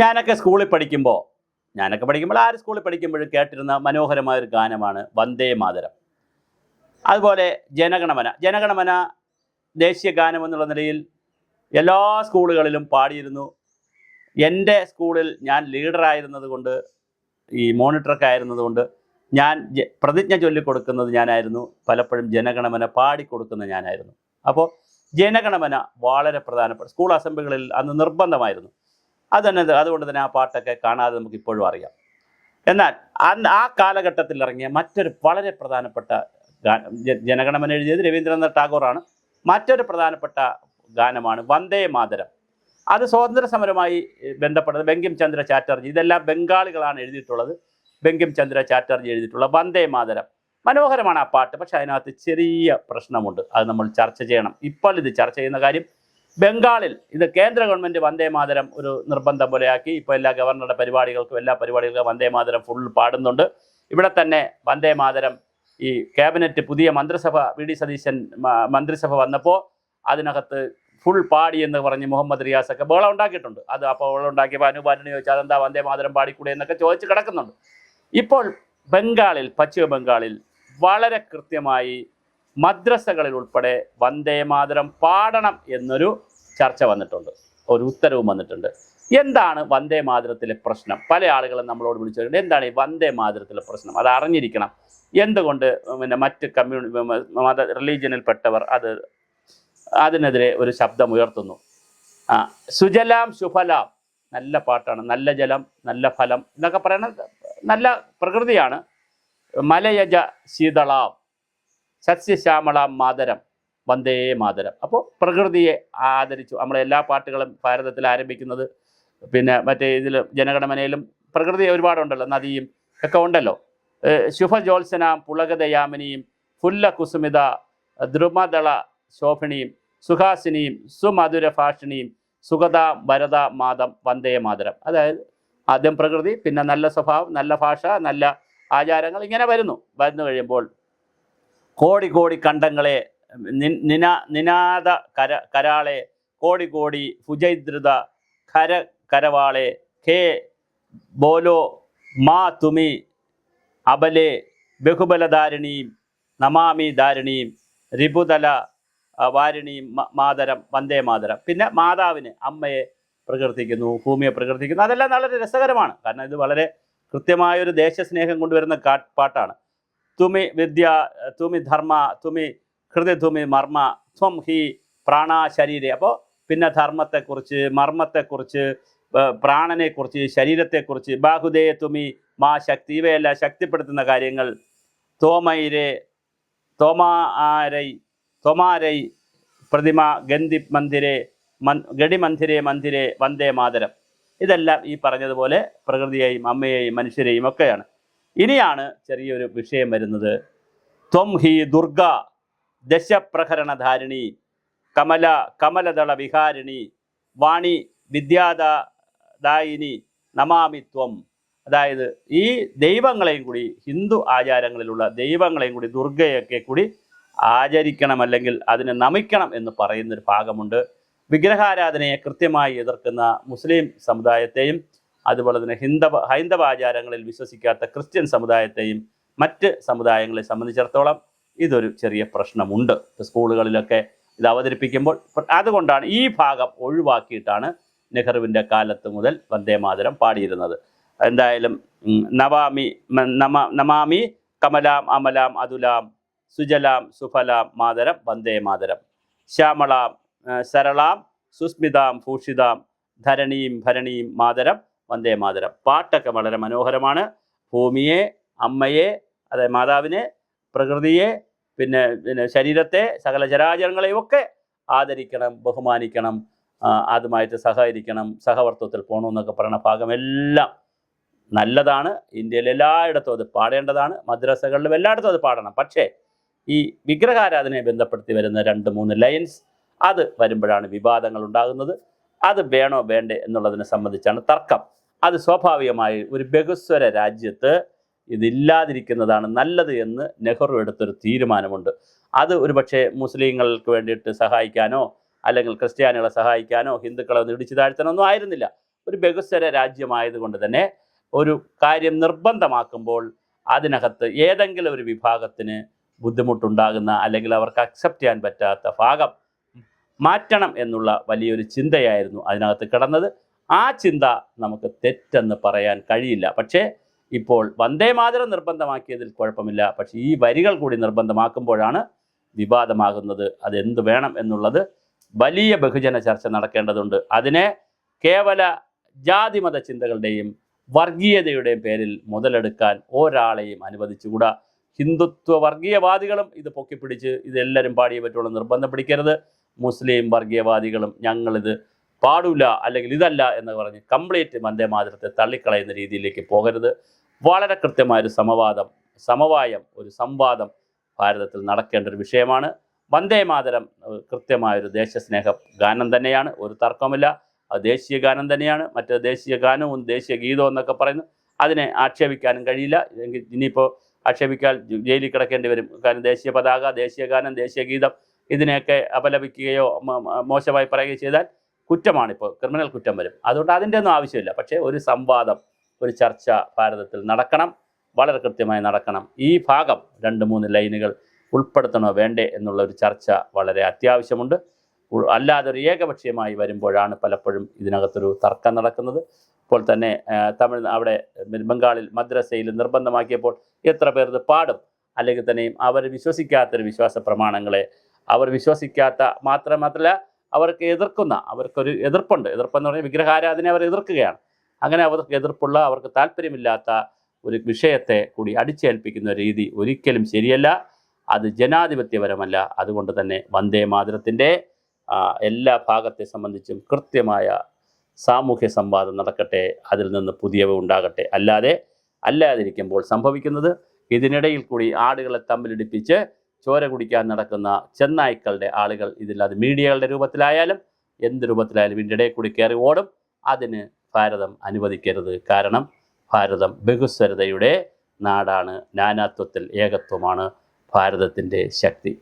ഞാനൊക്കെ പഠിക്കുമ്പോൾ ആര് സ്കൂളിൽ പഠിക്കുമ്പോഴും കേട്ടിരുന്ന മനോഹരമായൊരു ഗാനമാണ് വന്ദേ മാതരം. അതുപോലെ ജനഗണമന ദേശീയ ഗാനം എന്നുള്ള നിലയിൽ എല്ലാ സ്കൂളുകളിലും പാടിയിരുന്നു. എൻ്റെ സ്കൂളിൽ ഞാൻ ലീഡറായിരുന്നത് കൊണ്ട്, ഈ മോണിറ്ററൊക്കെ ആയിരുന്നത് കൊണ്ട് ഞാൻ പ്രതിജ്ഞ ചൊല്ലിക്കൊടുക്കുന്നത് ഞാനായിരുന്നു. പലപ്പോഴും ജനഗണമന പാടിക്കൊടുക്കുന്നത് ഞാനായിരുന്നു. അപ്പോൾ ജനഗണമന വളരെ പ്രധാനപ്പെട്ട സ്കൂൾ അസംബ്ലികളിൽ അന്ന് നിർബന്ധമായിരുന്നു. അതുകൊണ്ട് തന്നെ ആ പാട്ടൊക്കെ കാണാതെ നമുക്ക് ഇപ്പോഴും അറിയാം. എന്നാൽ ആ കാലഘട്ടത്തിൽ ഇറങ്ങിയ മറ്റൊരു വളരെ പ്രധാനപ്പെട്ട ജനഗണമന എഴുതിയത് രവീന്ദ്രനാഥ് ടാഗോറാണ്. മറ്റൊരു പ്രധാനപ്പെട്ട ഗാനമാണ് വന്ദേ മാതരം. അത് സ്വാതന്ത്ര്യ സമരമായി ബന്ധപ്പെട്ടത് ബങ്കിം ചന്ദ്ര ചാറ്റർജി, ഇതെല്ലാം ബംഗാളികളാണ് എഴുതിയിട്ടുള്ളത്. ബങ്കിം ചന്ദ്ര ചാറ്റർജി എഴുതിയിട്ടുള്ള വന്ദേ മാതരം മനോഹരമാണ് ആ പാട്ട്. പക്ഷെ അതിനകത്ത് ചെറിയ പ്രശ്നമുണ്ട്, അത് നമ്മൾ ചർച്ച ചെയ്യണം. ഇപ്പോൾ ഇത് ചർച്ച ചെയ്യുന്ന കാര്യം, ബംഗാളിൽ ഇത് കേന്ദ്ര ഗവൺമെൻറ് വന്ദേ മാതരം ഒരു നിർബന്ധം പോലെയാക്കി. ഇപ്പോൾ എല്ലാ ഗവർണറുടെ എല്ലാ പരിപാടികൾക്കും വന്ദേ മാതരം ഫുൾ പാടുന്നുണ്ട്. ഇവിടെ തന്നെ വന്ദേ മാതരം ഈ ക്യാബിനറ്റ് പുതിയ മന്ത്രിസഭ വി.ഡി. സതീശൻ മന്ത്രിസഭ വന്നപ്പോൾ അതിനകത്ത് ഫുൾ പാടി എന്ന് പറഞ്ഞ് മുഹമ്മദ് റിയാസൊക്കെ ബഹളം ഉണ്ടാക്കിയിട്ടുണ്ട്. അത് അപ്പോൾ ബഹളം ഉണ്ടാക്കിയപ്പോൾ അനുപാലന ചോദിച്ചാൽ അതെന്താ വന്ദേ മാതരം പാടിക്കൂടെ എന്നൊക്കെ ചോദിച്ച് കിടക്കുന്നുണ്ട്. ഇപ്പോൾ പശ്ചിമ ബംഗാളിൽ വളരെ കൃത്യമായി മദ്രസകളിൽ ഉൾപ്പെടെ വന്ദേ മാതരം പാടണം എന്നൊരു ചർച്ച വന്നിട്ടുണ്ട്, ഒരു ഉത്തരവും വന്നിട്ടുണ്ട്. എന്താണ് വന്ദേ മാതരത്തിലെ പ്രശ്നം? പല ആളുകളും നമ്മളോട് വിളിച്ചു പറയുന്നത് എന്താണ് ഈ വന്ദേ മാതരത്തിലെ പ്രശ്നം, അത് അറിഞ്ഞിരിക്കണം. എന്തുകൊണ്ട് മറ്റ് റിലീജിയനിൽപ്പെട്ടവർ അതിനെതിരെ ഒരു ശബ്ദം ഉയർത്തുന്നു? സുജലാം ശുഫലാം, നല്ല പാട്ടാണ്, നല്ല ജലം നല്ല ഫലം എന്നൊക്കെ പറയുന്നത് നല്ല പ്രകൃതിയാണ്. മലയജ ശീതളാം സസ്യശ്യാമളാം മാതരം വന്ദേ മാതരം. അപ്പോൾ പ്രകൃതിയെ ആദരിച്ചു. നമ്മളെല്ലാ പാട്ടുകളും ഭാരതത്തിൽ ആരംഭിക്കുന്നത് മറ്റേ ജനഗണമനയിലും പ്രകൃതി ഒരുപാടുണ്ടല്ലോ, നദിയും ഒക്കെ ഉണ്ടല്ലോ. ശുഭജോത്സനാം പുളകതയാമിനിയും ഫുല്ല കുസുമിത ദ്രുമദള ശോഭിണിയും സുഹാസിനിയും സുമധുര ഭാഷിണിയും സുഗതാം വരദ മാതം വന്ദേ മാതരം. അതായത് ആദ്യം പ്രകൃതി, പിന്നെ നല്ല സ്വഭാവം, നല്ല ഭാഷ, നല്ല ആചാരങ്ങൾ, ഇങ്ങനെ വരുന്നു കഴിയുമ്പോൾ കോടി കോടി കണ്ഠങ്ങളെ നിനാദ കരാളെ കോടി കോടി ഭുജൈദ്രുത കരവാളെ ഖേ ബോലോ മാ തുമി അബലെ ബഹുബലധാരിണിയും നമാമി ധാരിണിയും രിപുതല വാരിണിയും മാതരം വന്ദേ മാതരം. പിന്നെ മാതാവിന്, അമ്മയെ പ്രകീർത്തിക്കുന്നു, ഭൂമിയെ പ്രകീർത്തിക്കുന്നു. അതെല്ലാം വളരെ രസകരമാണ്. കാരണം ഇത് വളരെ കൃത്യമായൊരു ദേശസ്നേഹം കൊണ്ടുവരുന്ന പാട്ടാണ്. തുമി വിദ്യ, തുമി ധർമ്മ, തുമി ഹൃദയ, തുമി മർമ്മ, ത്വം ഹി പ്രാണ ശരീരെ. അപ്പോൾ പിന്നെ ധർമ്മത്തെക്കുറിച്ച്, മർമ്മത്തെക്കുറിച്ച്, പ്രാണനെക്കുറിച്ച്, ശരീരത്തെക്കുറിച്ച്, ബാഹുദേ തുമി മാ ശക്തി, ഇവയെല്ലാം ശക്തിപ്പെടുത്തുന്ന കാര്യങ്ങൾ. തോമാരൈ പ്രതിമ ഗന്ധി മന്ദിരെ ഗഡിമന്ദിരെ മന്ദിരെ വന്ദേ മാതരം. ഇതെല്ലാം ഈ പറഞ്ഞതുപോലെ പ്രകൃതിയെയും അമ്മയെയും മനുഷ്യരെയും ഒക്കെയാണ്. ഇനിയാണ് ചെറിയൊരു വിഷയം വരുന്നത്. ത്വം ഹി ദുർഗ ദശപ്രഹരണധാരിണി കമലദള വിഹാരിണി വാണി വിദ്യാദായിനി നമാമി ത്വം. അതായത് ഈ ദൈവങ്ങളെയും കൂടി, ഹിന്ദു ആചാരങ്ങളിലുള്ള ദൈവങ്ങളെയും കൂടി, ദുർഗയൊക്കെ കൂടി ആചരിക്കണം, അല്ലെങ്കിൽ അതിനെ നമിക്കണം എന്ന് പറയുന്നൊരു ഭാഗമുണ്ട്. വിഗ്രഹാരാധനയെ കൃത്യമായി എതിർക്കുന്ന മുസ്ലിം സമുദായത്തെയും അതുപോലെ തന്നെ ഹൈന്ദവ ആചാരങ്ങളിൽ വിശ്വസിക്കാത്ത ക്രിസ്ത്യൻ സമുദായത്തെയും മറ്റ് സമുദായങ്ങളെ സംബന്ധിച്ചിടത്തോളം ഇതൊരു ചെറിയ പ്രശ്നമുണ്ട് സ്കൂളുകളിലൊക്കെ ഇത് അവതരിപ്പിക്കുമ്പോൾ. അതുകൊണ്ടാണ് ഈ ഭാഗം ഒഴിവാക്കിയിട്ടാണ് നെഹ്റുവിൻ്റെ കാലത്ത് മുതൽ വന്ദേ മാതരം പാടിയിരുന്നത്. എന്തായാലും നമാമി കമലാം അമലാം അതുലാം സുജലാം സുഫലാം മാതരം വന്ദേ മാതരം. ശ്യാമളാം സരളാം സുസ്മിതാം ഭൂഷിതാം ധരണീം ഭരണീം മാതരം വന്ദേ മാതരം. പാട്ടൊക്കെ വളരെ മനോഹരമാണ്. ഭൂമിയെ, അമ്മയെ, അതായത് മാതാവിനെ, പ്രകൃതിയെ, പിന്നെ ശരീരത്തെ, സകല ചരാചരങ്ങളെയും ഒക്കെ ആദരിക്കണം, ബഹുമാനിക്കണം, അതുമായിട്ട് സഹകരിക്കണം, സഹവർത്തത്തിൽ പോകണമെന്നൊക്കെ പറയുന്ന ഭാഗമെല്ലാം നല്ലതാണ്. ഇന്ത്യയിൽ എല്ലായിടത്തും അത് പാടേണ്ടതാണ്. മദ്രസകളിലും എല്ലായിടത്തും അത് പാടണം. പക്ഷേ ഈ വിഗ്രഹാരാധനയെ ബന്ധപ്പെടുത്തി വരുന്ന 2-3 ലൈൻസ്, അത് വരുമ്പോഴാണ് വിവാദങ്ങൾ ഉണ്ടാകുന്നത്. അത് വേണോ വേണ്ടേ എന്നുള്ളതിനെ സംബന്ധിച്ചാണ് തർക്കം. അത് സ്വാഭാവികമായി ഒരു ബഹുസ്വര രാജ്യത്ത് ഇതില്ലാതിരിക്കുന്നതാണ് നല്ലത് എന്ന് നെഹ്റു എടുത്തൊരു തീരുമാനമുണ്ട്. അത് ഒരുപക്ഷെ മുസ്ലിങ്ങൾക്ക് വേണ്ടിയിട്ട് സഹായിക്കാനോ അല്ലെങ്കിൽ ക്രിസ്ത്യാനികളെ സഹായിക്കാനോ ഹിന്ദുക്കളെ ഒന്ന് ഇടിച്ചു താഴ്ത്താനോ ഒന്നും ആയിരുന്നില്ല. ഒരു ബഹുസ്വര രാജ്യമായതുകൊണ്ട് തന്നെ ഒരു കാര്യം നിർബന്ധമാക്കുമ്പോൾ അതിനകത്ത് ഏതെങ്കിലും ഒരു വിഭാഗത്തിന് ബുദ്ധിമുട്ടുണ്ടാകുന്ന അല്ലെങ്കിൽ അവർക്ക് അക്സെപ്റ്റ് ചെയ്യാൻ പറ്റാത്ത ഭാഗം മാറ്റണം എന്നുള്ള വലിയൊരു ചിന്തയായിരുന്നു അതിനകത്ത് കിടന്നത്. ആ ചിന്ത നമുക്ക് തെറ്റെന്ന് പറയാൻ കഴിയില്ല. പക്ഷേ ഇപ്പോൾ വന്ദേ മാതരം നിർബന്ധമാക്കിയതിൽ കുഴപ്പമില്ല. പക്ഷേ ഈ വരികൾ കൂടി നിർബന്ധമാക്കുമ്പോഴാണ് വിവാദമാകുന്നത്. അതെന്ത് വേണം എന്നുള്ളത് വലിയ ബഹുജന ചർച്ച നടക്കേണ്ടതുണ്ട്. അതിനെ കേവല ജാതിമത ചിന്തകളുടെയും വർഗീയതയുടെയും പേരിൽ മുതലെടുക്കാൻ ഒരാളെയും അനുവദിച്ചുകൂടാ. ഹിന്ദുത്വ വർഗീയവാദികളും ഇത് പൊക്കിപ്പിടിച്ച് ഇതെല്ലാവരും പാടിയേ പറ്റുള്ളൂ നിർബന്ധം പിടിക്കരുത്. മുസ്ലിം വർഗീയവാദികളും ഞങ്ങളിത് പാടില്ല അല്ലെങ്കിൽ ഇതല്ല എന്ന് പറഞ്ഞ് കംപ്ലീറ്റ് വന്ദേ മാതരത്തെ തള്ളിക്കളയുന്ന രീതിയിലേക്ക് പോകരുത്. വളരെ കൃത്യമായൊരു സമവായം ഒരു സംവാദം ഭാരതത്തിൽ നടക്കേണ്ട ഒരു വിഷയമാണ്. വന്ദേ മാതരം കൃത്യമായൊരു ദേശസ്നേഹ ഗാനം തന്നെയാണ്, ഒരു തർക്കമില്ല. അത് ദേശീയ ഗാനം തന്നെയാണ്. മറ്റേ ദേശീയ ഗാനവും ദേശീയ ഗീതവും എന്നൊക്കെ പറയുന്നു. അതിനെ ആക്ഷേപിക്കാനും കഴിയില്ല. എങ്കിൽ ഇനിയിപ്പോൾ ആക്ഷേപിക്കാൻ ജയിലിൽ കിടക്കേണ്ടി വരും. കാരണം ദേശീയ പതാക, ദേശീയ ഗാനം, ദേശീയ ഗീതം ഇതിനെയൊക്കെ അപലപിക്കുകയോ മോശമായി പറയുകയോ ചെയ്താൽ കുറ്റമാണിപ്പോൾ, ക്രിമിനൽ കുറ്റം വരും. അതുകൊണ്ട് അതിൻ്റെ ഒന്നും ആവശ്യമില്ല. പക്ഷേ ഒരു സംവാദം, ഒരു ചർച്ച ഭാരതത്തിൽ നടക്കണം, വളരെ കൃത്യമായി നടക്കണം. ഈ ഭാഗം 2-3 ലൈനുകൾ ഉൾപ്പെടുത്തണോ വേണ്ടേ എന്നുള്ള ഒരു ചർച്ച വളരെ അത്യാവശ്യമുണ്ട്. അല്ലാതെ ഒരു ഏകപക്ഷീയമായി വരുമ്പോഴാണ് പലപ്പോഴും ഇതിനകത്തൊരു തർക്കം നടക്കുന്നത്. ഇപ്പോൾ തന്നെ അവിടെ ബംഗാളിൽ മദ്രസയിൽ നിർബന്ധമാക്കിയപ്പോൾ എത്ര പേർ ഇത് പാടും? അല്ലെങ്കിൽ തന്നെയും അവർ വിശ്വസിക്കാത്തൊരു വിശ്വാസ പ്രമാണങ്ങളെ അവർ വിശ്വസിക്കാത്ത മാത്രമല്ല അവർക്ക് അവർക്കൊരു എതിർപ്പുണ്ട്. എതിർപ്പെന്ന് പറഞ്ഞാൽ വിഗ്രഹാരാധന അവർ എതിർക്കുകയാണ്. അങ്ങനെ അവർക്ക് എതിർപ്പുള്ള, അവർക്ക് താല്പര്യമില്ലാത്ത ഒരു വിഷയത്തെ കൂടി അടിച്ചേൽപ്പിക്കുന്ന രീതി ഒരിക്കലും ശരിയല്ല. അത് ജനാധിപത്യപരമല്ല. അതുകൊണ്ട് തന്നെ വന്ദേ മാതരത്തിൻ്റെ എല്ലാ ഭാഗത്തെ സംബന്ധിച്ചും കൃത്യമായ സാമൂഹ്യ സംവാദം നടക്കട്ടെ, അതിൽ നിന്ന് പുതിയവ ഉണ്ടാകട്ടെ. അല്ലാതിരിക്കുമ്പോൾ സംഭവിക്കുന്നത് ഇതിനിടയിൽ കൂടി ആടുകളെ തമ്മിലിടിപ്പിച്ച് ചോര കുടിക്കാൻ നടക്കുന്ന ചെന്നായ്ക്കളുടെ ആളുകൾ ഇതിൽ മീഡിയകളുടെ രൂപത്തിലായാലും എന്ത് രൂപത്തിലായാലും ഇതിൻ്റെ ഇടയിൽ കൂടി കയറി ഓടും. അതിന് ഭാരതം അനുവദിക്കരുത്. കാരണം ഭാരതം ബഹുസ്വരതയുടെ നാടാണ്. നാനാത്വത്തിൽ ഏകത്വമാണ് ഭാരതത്തിൻ്റെ ശക്തി.